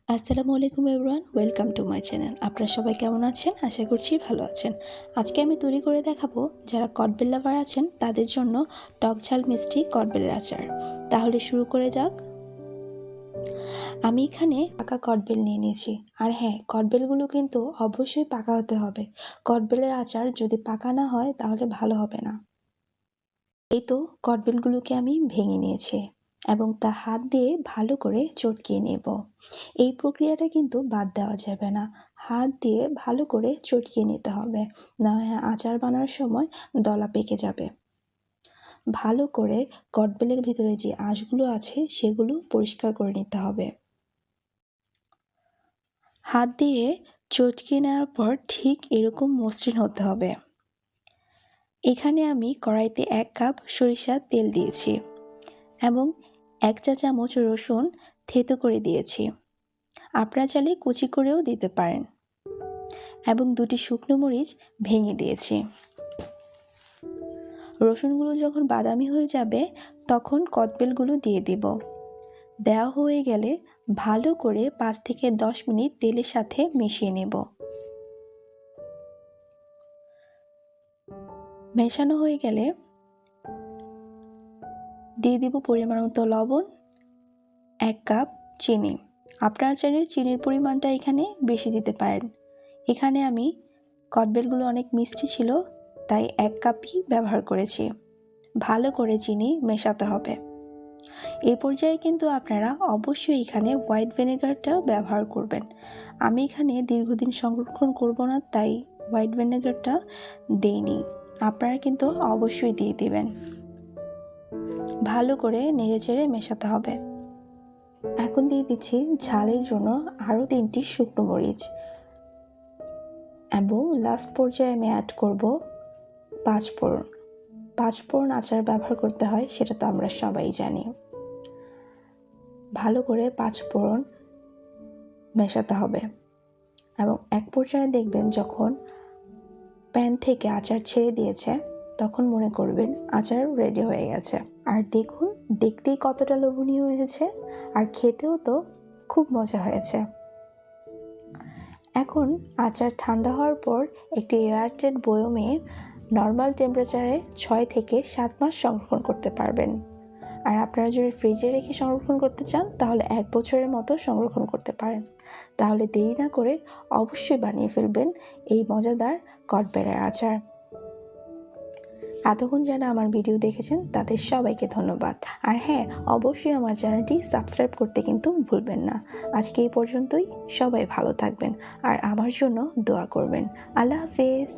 আসসালামু আলাইকুম everyone, welcome to my channel. আপনারা সবাই কেমন আছেন? আশা করছি ভালো আছেন। আজকে আমি তৈরি করে দেখাবো যারা কদবেল লাভার আছেন তাদের জন্য টক ঝাল মিষ্টি কদবেলের আচার। তাহলে শুরু করে যাক। আমি এখানে পাকা কদবেল নিয়ে নিয়েছি। আর হ্যাঁ, কদবেলগুলো কিন্তু অবশ্যই পাকা হতে হবে। কদবেলের আচার যদি পাকা না হয় তাহলে ভালো হবে না। এই তো কদবেলগুলোকে আমি ভেঙে নিয়েছি এবং তা হাত দিয়ে ভালো করে চটকিয়ে নেব। এই প্রক্রিয়াটা কিন্তু বাদ দেওয়া যাবে না, হাত দিয়ে ভালো করে চটকিয়ে নিতে হবে, না হয় আচার বানানোর সময় দলা পেকে যাবে। ভালো করে কদবেলের ভিতরে যে আঁশগুলো আছে সেগুলো পরিষ্কার করে নিতে হবে। হাত দিয়ে চটকিয়ে নেওয়ার পর ঠিক এরকম মসৃণ হতে হবে। এখানে আমি কড়াইতে 1 কাপ সরিষার তেল দিয়েছি এবং 1 চা চামচ রসুন থেতো করে দিয়েছি। আপনারা চাইলে কুচি করেও দিতে পারেন এবং 2টি শুকনো মরিচ ভেঙে দিয়েছি। রসুনগুলো যখন বাদামি হয়ে যাবে তখন কদবেলগুলো দিয়ে দিব। দেওয়া হয়ে গেলে ভালো করে 5 থেকে 10 মিনিট তেলের সাথে মিশিয়ে নেব। মেশানো হয়ে গেলে দিয়ে দিব পরিমাণ মতো লবণ, 1 কাপ চিনি। আপনারা চাইলে চিনির পরিমাণটা এখানে বেশি দিতে পারেন। এখানে আমি কদবেলগুলো অনেক মিষ্টি ছিল তাই 1 কাপই ব্যবহার করেছি। ভালো করে চিনি মেশাতে হবে। এই পর্যায়ে কিন্তু আপনারা অবশ্যই এখানে হোয়াইট ভিনেগারটা ব্যবহার করবেন। আমি এখানে দীর্ঘদিন সংরক্ষণ করব না তাই হোয়াইট ভিনেগারটা দেইনি। আপনারা কিন্তু অবশ্যই দিয়ে দিবেন। ভালো করে নেড়েচেড়ে মেশাতে হবে। এখন দিয়ে দিচ্ছি ঝালের জন্য আরও 3টি শুকনো মরিচ এবং লাস্ট পর্যায়ে আমি অ্যাড করব 5 ফোড়ন। 5 ফোড়ন আচার ব্যবহার করতে হয় সেটা তো আমরা সবাই জানি। ভালো করে 5 ফোড়ন মেশাতে হবে এবং এক পর্যায়ে দেখবেন যখন প্যান থেকে আচার ছেড়ে দিয়েছে তখন মনে করবেন আচার রেডি হয়ে গেছে। আর দেখুন দেখতেই কতটা লোভনীয় হয়েছে আর খেতেও তো খুব মজা হয়েছে। এখন আচার ঠান্ডা হওয়ার পর একটি এয়ারটাইট বয়মে নর্মাল টেম্পারেচারে 6 থেকে 7 মাস সংরক্ষণ করতে পারবেন। আর আপনারা যদি ফ্রিজে রেখে সংরক্ষণ করতে চান তাহলে 1 বছরের মতো সংরক্ষণ করতে পারেন। তাহলে দেরি না করে অবশ্যই বানিয়ে ফেলবেন এই মজাদার কদবেলের আচার। এতক্ষণ যারা আমার ভিডিও দেখেছেন তাদের সবাইকে ধন্যবাদ। আর হ্যাঁ, অবশ্যই আমার চ্যানেলটি সাবস্ক্রাইব করতে কিন্তু ভুলবেন না। আজকে এই পর্যন্তই। সবাই ভালো থাকবেন আর আমার জন্য দোয়া করবেন। আল্লাহ হাফেজ।